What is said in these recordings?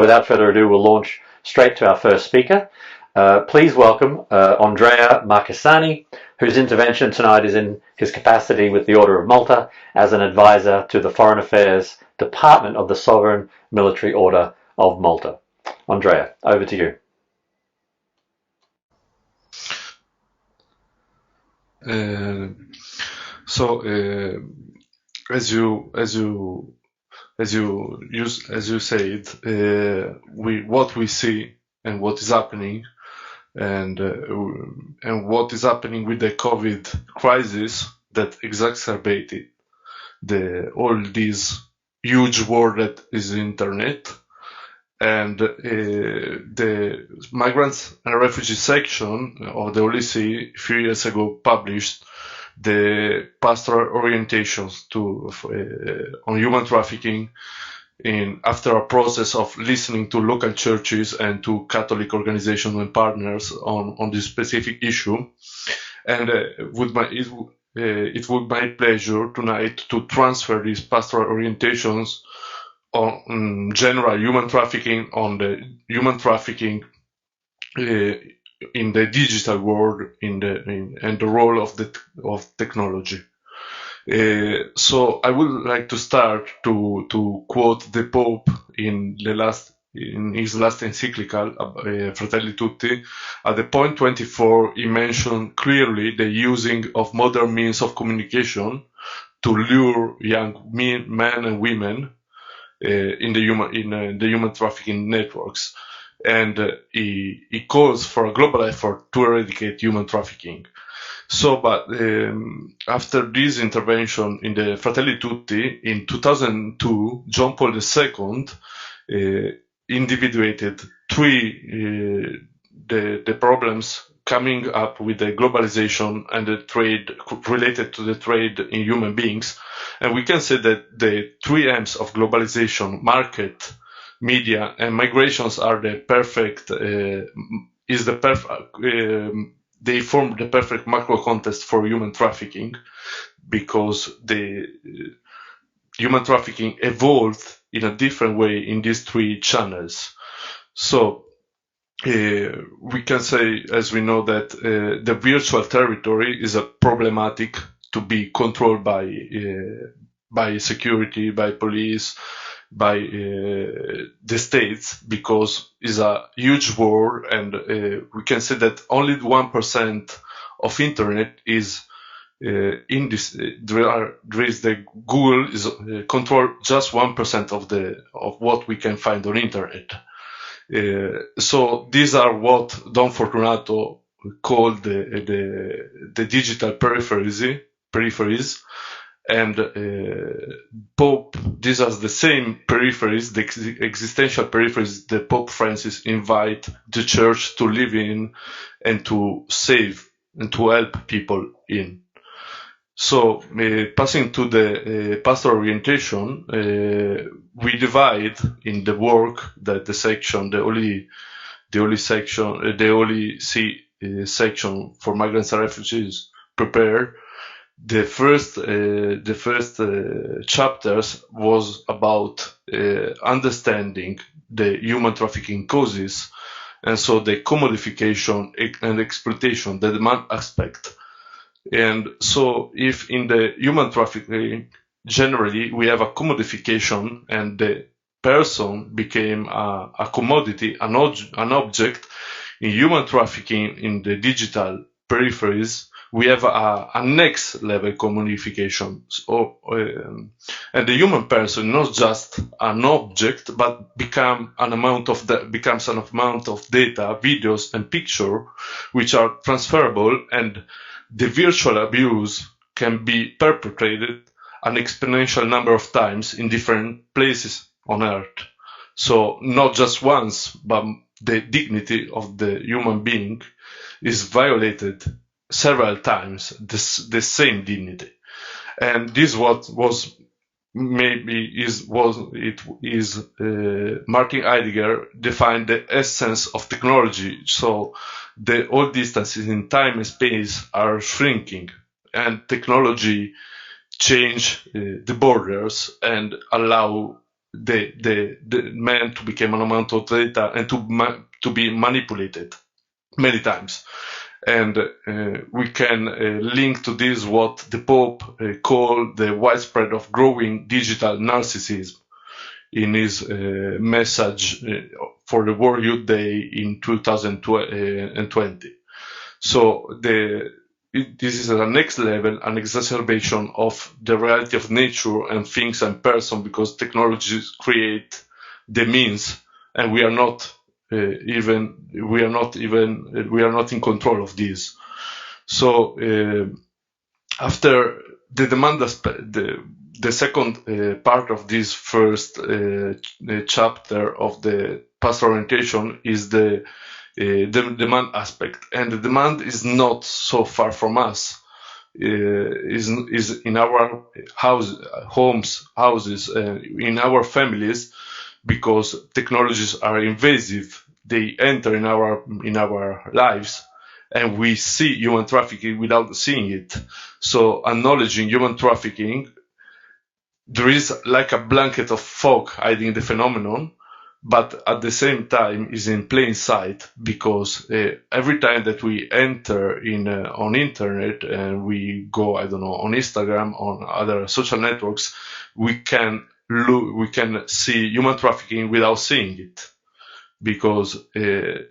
without further ado, we'll launch straight to our first speaker. Please welcome Andrea Marchesani, whose intervention tonight is in his capacity with the Order of Malta as an advisor to the Foreign Affairs Department of the Sovereign Military Order of Malta. Andrea, over to you. As you said, what we see and what is happening, and what is happening with the COVID crisis that exacerbated all this huge war that is the internet, and the migrants and refugees section of the OLC a few years ago published the pastoral orientations on human trafficking after a process of listening to local churches and to Catholic organizations and partners on this specific issue. And it would be my pleasure tonight to transfer these pastoral orientations on general human trafficking, on the human trafficking in the digital world, and the role of technology. So I would like to start to quote the Pope in his last encyclical, Fratelli Tutti. At the point 24, he mentioned clearly the using of modern means of communication to lure young men and women in the human trafficking networks. And he calls for a global effort to eradicate human trafficking. But after this intervention in the Fratelli Tutti, in 2002, John Paul II individuated the problems coming up with the globalization and the trade related to the trade in human beings. And we can say that the three M's of globalization, market, media, and migrations are they form the perfect macro context for human trafficking, because the human trafficking evolved in a different way in these three channels. So we can say, as we know, that the virtual territory is a problematic to be controlled by security, by police, by the states, because it's a huge war, and we can say that only 1% of internet is in this. There is the Google is control just 1% of what we can find on internet. So these are what Don Fortunato called the digital peripheries. And Pope, these are the same peripheries, the existential peripheries that Pope Francis invite the church to live in and to save and to help people in. So passing to the pastoral orientation, we divide in the work that the OLC section for migrants and refugees prepared. The first chapters was about understanding the human trafficking causes, and so the commodification and exploitation, the demand aspect. And so if in the human trafficking, generally we have a commodification and the person became a commodity, an object. In human trafficking, in the digital peripheries, we have a next level commodification. And the human person not just an object, but becomes an amount of data, videos, and picture, which are transferable, and the virtual abuse can be perpetrated an exponential number of times in different places on Earth. So not just once, but the dignity of the human being is violated several times, the same dignity. And this was Martin Heidegger defined the essence of technology. So all distances in time and space are shrinking, and technology change the borders and allow the man to become an amount of data and to be manipulated many times. And we can link to this what the Pope called the widespread of growing digital narcissism in his message for the World Youth Day in 2020. So this is at the next level, an exacerbation of the reality of nature and things and person, because technologies create the means, and we are not in control of this. So after the demand the second part of this first chapter of the pastoral orientation is the demand aspect, and the demand is not so far from us. Is in our houses, in our families, because technologies are invasive. They enter in our lives, and we see human trafficking without seeing it. So acknowledging human trafficking, there is like a blanket of fog hiding the phenomenon, but at the same time is in plain sight, because every time that we enter on internet and we go, I don't know, on Instagram, on other social networks, we can see human trafficking without seeing it, because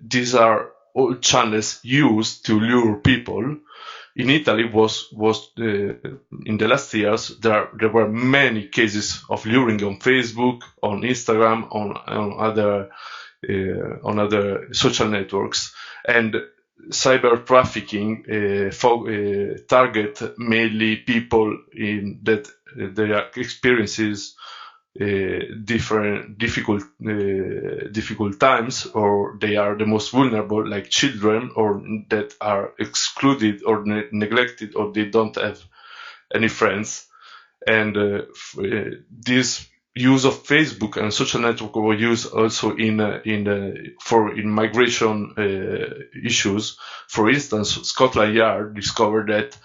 these are all channels used to lure people. In Italy was in the last years there were many cases of luring on Facebook, on Instagram, on other social networks, and cyber trafficking target mainly people in that their experiences difficult times, or they are the most vulnerable, like children, or that are excluded or neglected, or they don't have any friends. And this use of Facebook and social network were used also in migration issues. For instance, Scotland Yard discovered that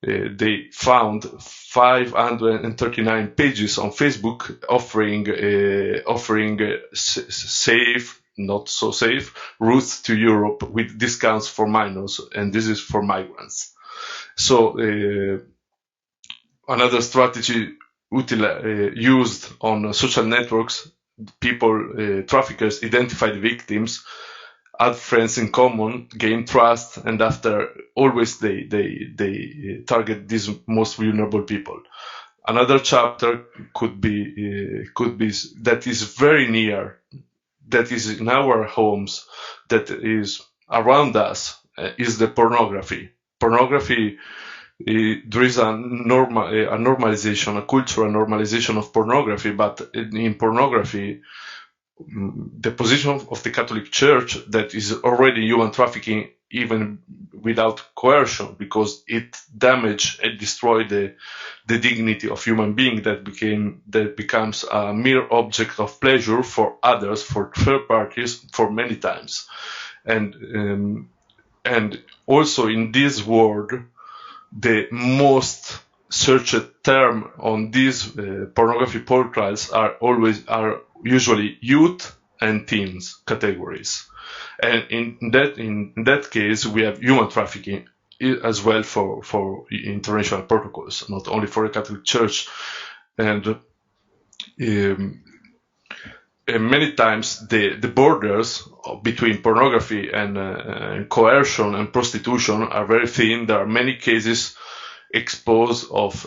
they found 539 pages on Facebook offering safe, not so safe routes to Europe with discounts for minors, and this is for migrants. So another strategy used on social networks, traffickers identify the victims, add friends in common, gain trust, and after always they target these most vulnerable people. Another chapter could be that is very near, that is in our homes, that is around us, is the pornography. Pornography, there is a normalization, a cultural normalization of pornography, but in pornography, the position of the Catholic Church, that is already human trafficking even without coercion, because it damaged and destroyed the dignity of human being that becomes a mere object of pleasure for others, for third parties, for many times. And also in this world, the most searched term on these pornography portals are usually youth and teens categories, and in that case we have human trafficking as well for international protocols, not only for the Catholic Church, and many times the borders between pornography and coercion and prostitution are very thin. There are many cases exposed of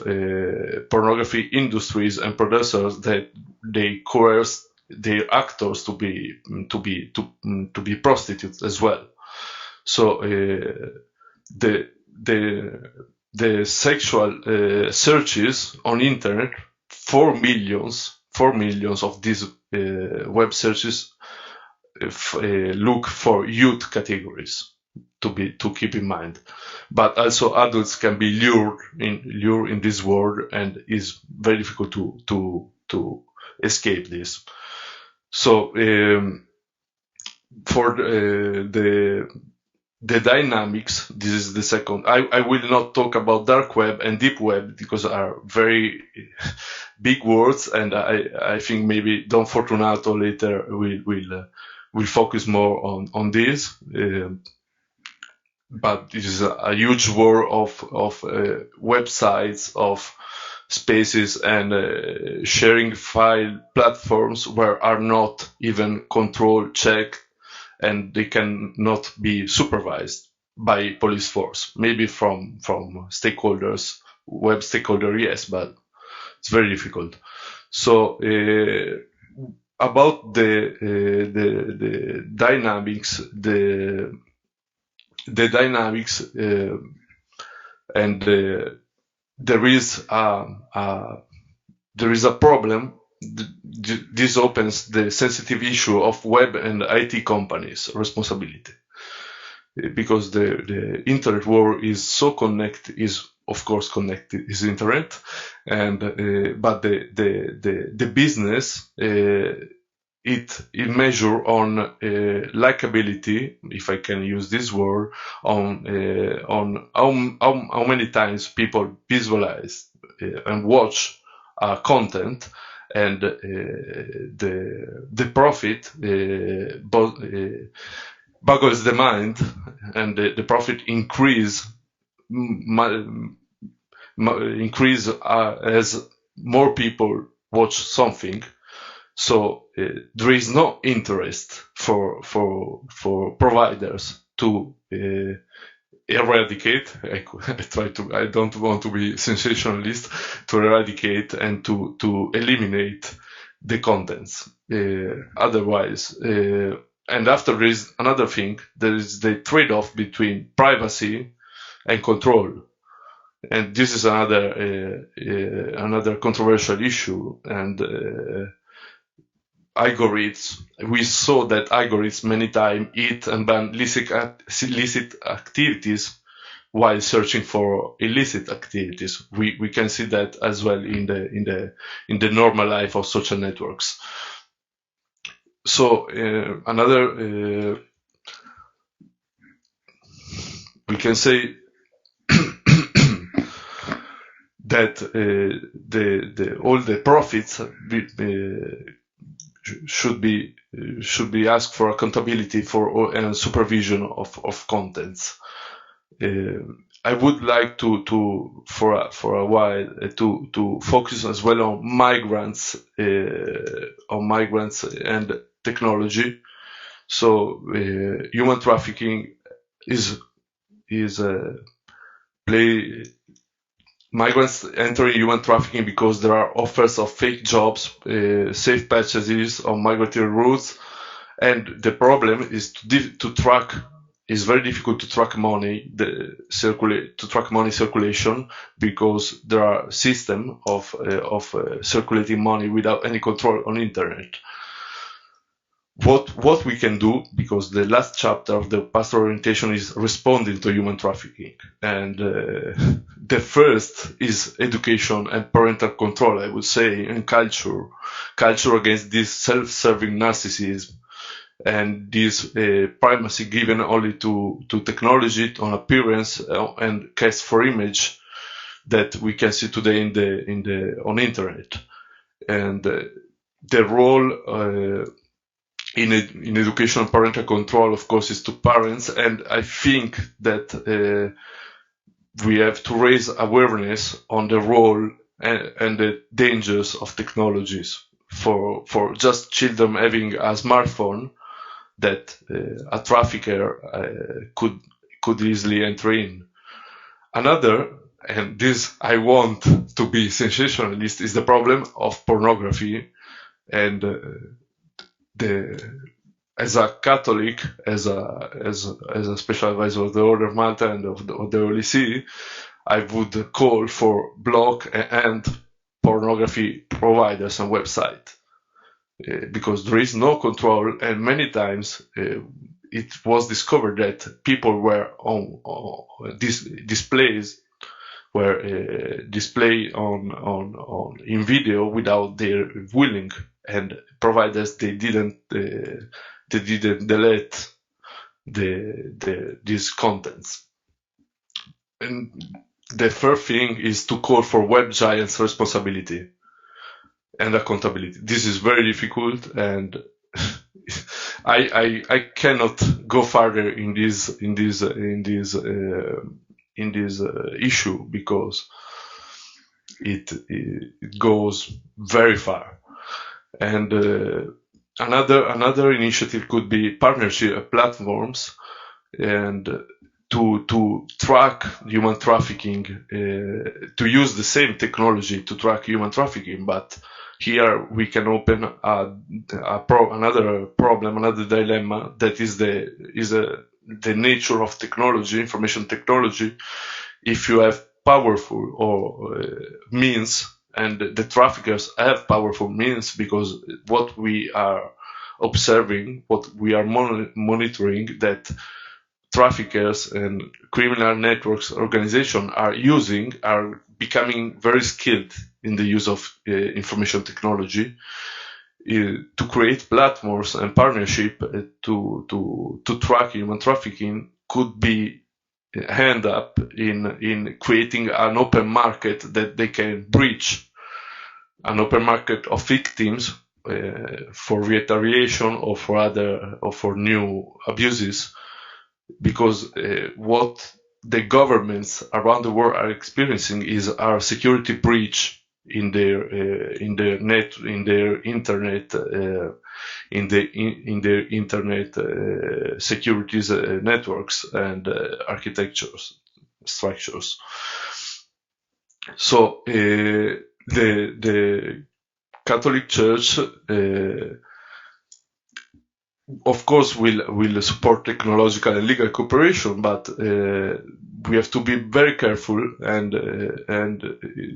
pornography industries and producers that they coerce their actors to be prostitutes as well. So the sexual searches on internet, 4 millions of these web searches look for youth categories, to keep in mind. But also adults can be lured in this world, and is very difficult to escape this. So for the the dynamics, this is the second. I will not talk about dark web and deep web because are very big words, and I think maybe Don Fortunato later will focus more on this. But it is a huge war of websites, of spaces, and sharing file platforms where are not even control checked, and they cannot be supervised by police force. Maybe from stakeholders, web stakeholder, yes, but it's very difficult. So about the dynamics, the dynamics, and there is a problem. This opens the sensitive issue of web and IT companies' responsibility, because the internet world is so connected, is of course connected, is internet, and but the business it measure on likability, if I can use this word, on how many times people visualize and watch content, and the profit boggles the mind, and the profit increase as more people watch something. So there is no interest for providers to eradicate. I don't want to be sensationalist, to eradicate and to eliminate the contents. Otherwise, and after there is another thing, there is the trade-off between privacy and control. And this is another controversial issue, and algorithms. We saw that algorithms many times eat and ban illicit activities while searching for illicit activities. We can see that as well in the normal life of social networks. So another we can say that all the profits should be asked for accountability for and supervision of contents. I would like to for a while to focus as well on migrants and technology. So human trafficking is migrants entering human trafficking because there are offers of fake jobs, safe passages on migratory routes, and the problem is to track. It's very difficult to track money, circulation, because there are systems of circulating money without any control on internet. What we can do, because the last chapter of the pastoral orientation is responding to human trafficking, and the first is education and parental control, I would say, and culture against this self-serving narcissism and this primacy given only to technology, on appearance, and cast for image that we can see today on internet. And the role in education and parental control, of course, is to parents, and I think that we have to raise awareness on the role and the dangers of technologies for just children having a smartphone that a trafficker could easily enter in. Another, and this I want to be sensationalist, is the problem of pornography. And as a Catholic, as a special advisor of the Order of Malta and of the Holy See, I would call for block and pornography providers and websites. Because there is no control, and many times it was discovered that people were on displays were displayed on in video without their willing, and providers they didn't delete these contents. And the third thing is to call for web giants' responsibility and accountability. This is very difficult, and I cannot go further in this issue because it goes very far. And another initiative could be partnership platforms, and to track human trafficking, to use the same technology to track human trafficking, but here we can open another problem, another dilemma, that is the nature of technology, information technology. If you have powerful or means, and the traffickers have powerful means, because what we are observing, what we are monitoring, that traffickers and criminal networks organizations are becoming very skilled in the use of information technology to create platforms and partnership to track human trafficking. Could be end up in creating an open market that they can breach, an open market of victims for retaliation or for new abuses, because what the governments around the world are experiencing is our security breach in their internet securities networks and architectures structures. So the Catholic Church of course will support technological and legal cooperation, but we have to be very careful, and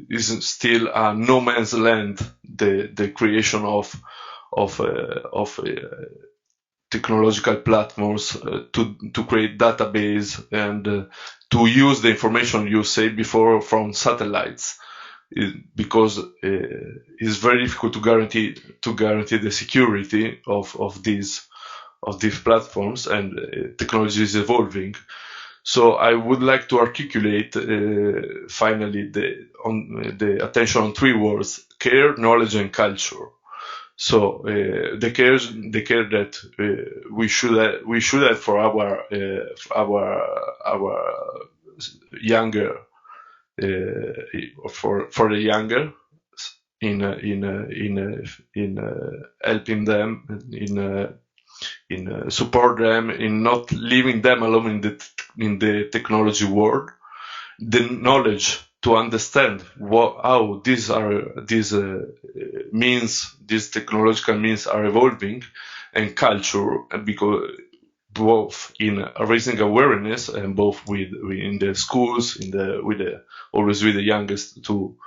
is still a no man's land, the creation of technological platforms to create database and to use the information you said before from satellites, because it's very difficult to guarantee the security of these platforms, and technology is evolving. So I would like to articulate finally the attention on three words: care, knowledge, and culture. So the care that we should have for our younger for the younger in helping them, in support them, in not leaving them alone in the technology world. The knowledge to understand how these technological means are evolving, and culture, because both in raising awareness and both in the schools, always with the youngest, to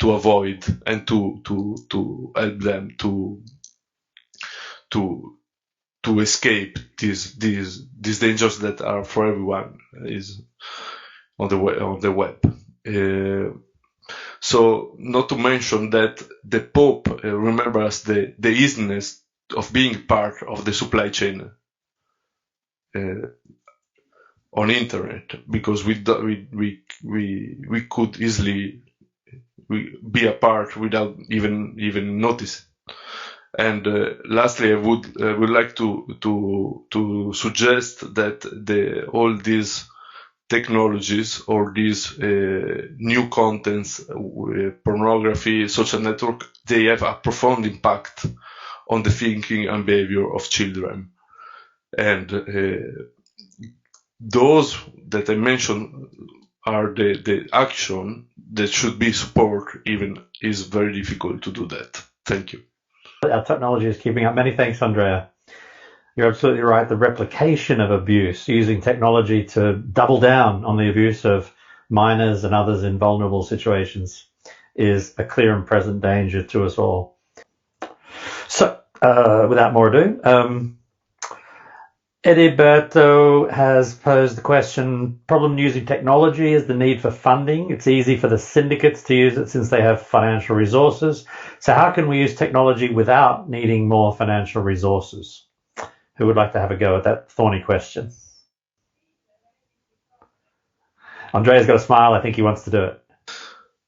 avoid and to help them to escape these dangers that are for everyone is on the web. So not to mention that the Pope remembers the easiness of being part of the supply chain on internet, because we could easily be a part without even noticing. And lastly, I would like to suggest that all these technologies or these new contents, pornography, social network, they have a profound impact on the thinking and behavior of children. And those that I mentioned are the action that should be support, even is very difficult to do that. Thank you. Our technology is keeping up. Many thanks, Andrea. You're absolutely right. The replication of abuse, using technology to double down on the abuse of minors and others in vulnerable situations, is a clear and present danger to us all. So, without more ado, Ediberto has posed the question: problem using technology is the need for funding. It's easy for the syndicates to use it since they have financial resources. So how can we use technology without needing more financial resources? Who would like to have a go at that thorny question? Andrea's got a smile. I think he wants to do it.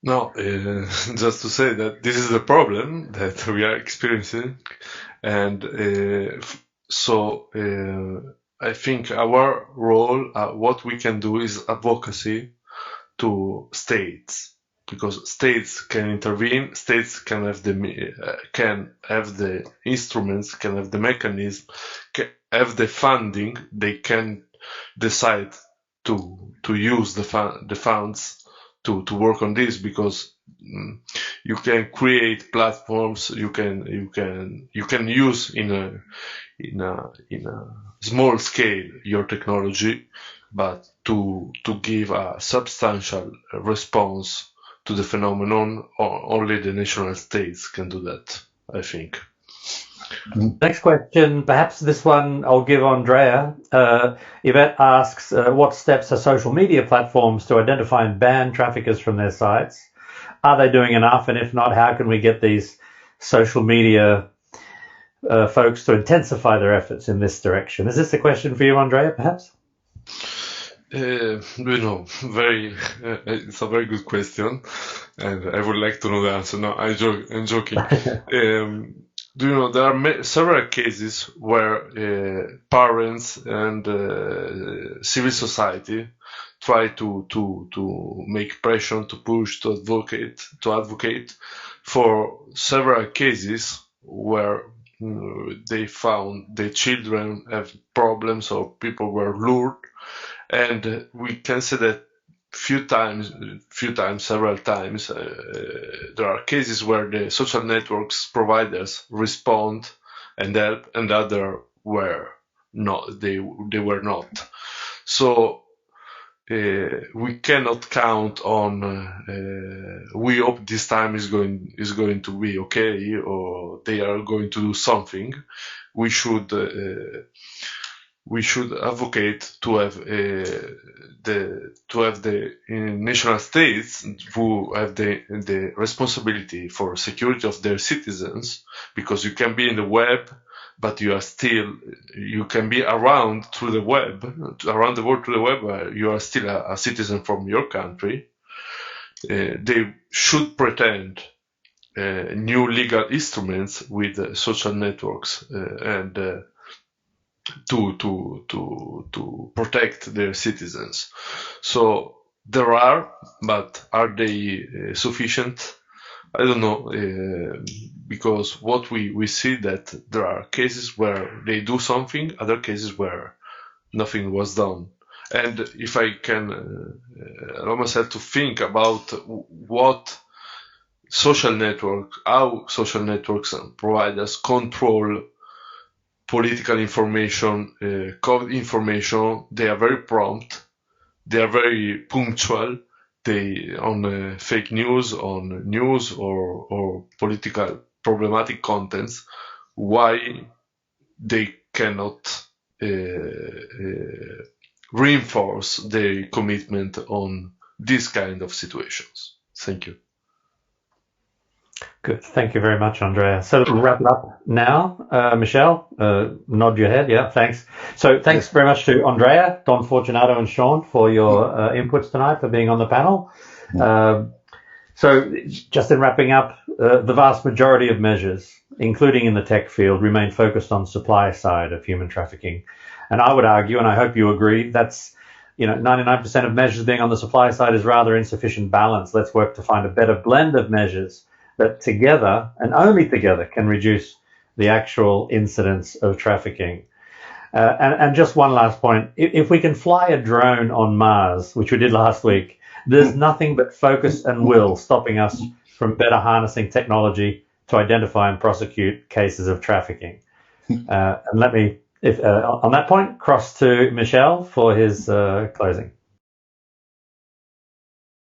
No, just to say that this is the problem that we are experiencing, and I think our role, what we can do, is advocacy to states, because states can intervene, states can have the instruments, can have the mechanism, can have the funding, they can decide to use the funds to work on this, because you can create platforms, you can use in a small scale your technology, but to give a substantial response to the phenomenon, only the national states can do that, I think. Next question, perhaps this one I'll give Andrea. Yvette asks, what steps are social media platforms to identify and ban traffickers from their sites? Are they doing enough? And if not, how can we get these social media folks to intensify their efforts in this direction? Is this a question for you, Andrea, perhaps? It's a very good question, and I would like to know the answer. No, I'm joking. Do you know, there are several cases where parents and civil society try to make pressure, to push, to advocate for several cases where they found the children have problems or people were lured, and we can say that several times, there are cases where the social networks providers respond and help, and other were not. They were not. So we cannot count on. We hope this time is going to be okay, or they are going to do something. We should advocate to have the national states who have the responsibility for security of their citizens, because you can be in the web, but you can be around the world through the web. You are still a citizen from your country. They should pretend new legal instruments with social networks and to protect their citizens. So there are, but are they sufficient? I don't know, because what we see that there are cases where they do something, other cases where nothing was done. And if I can allow myself to think about how social networks and providers control political information, COVID information, they are very prompt, they are very punctual. They on fake news, on news or political problematic contents. Why they cannot reinforce their commitment on this kind of situations? Thank you. Good. Thank you very much, Andrea. So we'll wrap it up now. Michelle, nod your head. Yeah, thanks. So thanks very much to Andrea, Don Fortunato, and Sean for your inputs tonight, for being on the panel. So just in wrapping up, the vast majority of measures, including in the tech field, remain focused on supply side of human trafficking. And I would argue, and I hope you agree, that's 99% of measures being on the supply side is rather insufficient balance. Let's work to find a better blend of measures that together, and only together, can reduce the actual incidence of trafficking. And just one last point. If we can fly a drone on Mars, which we did last week, there's nothing but focus and will stopping us from better harnessing technology to identify and prosecute cases of trafficking. And let me, on that point, cross to Michel for his closing.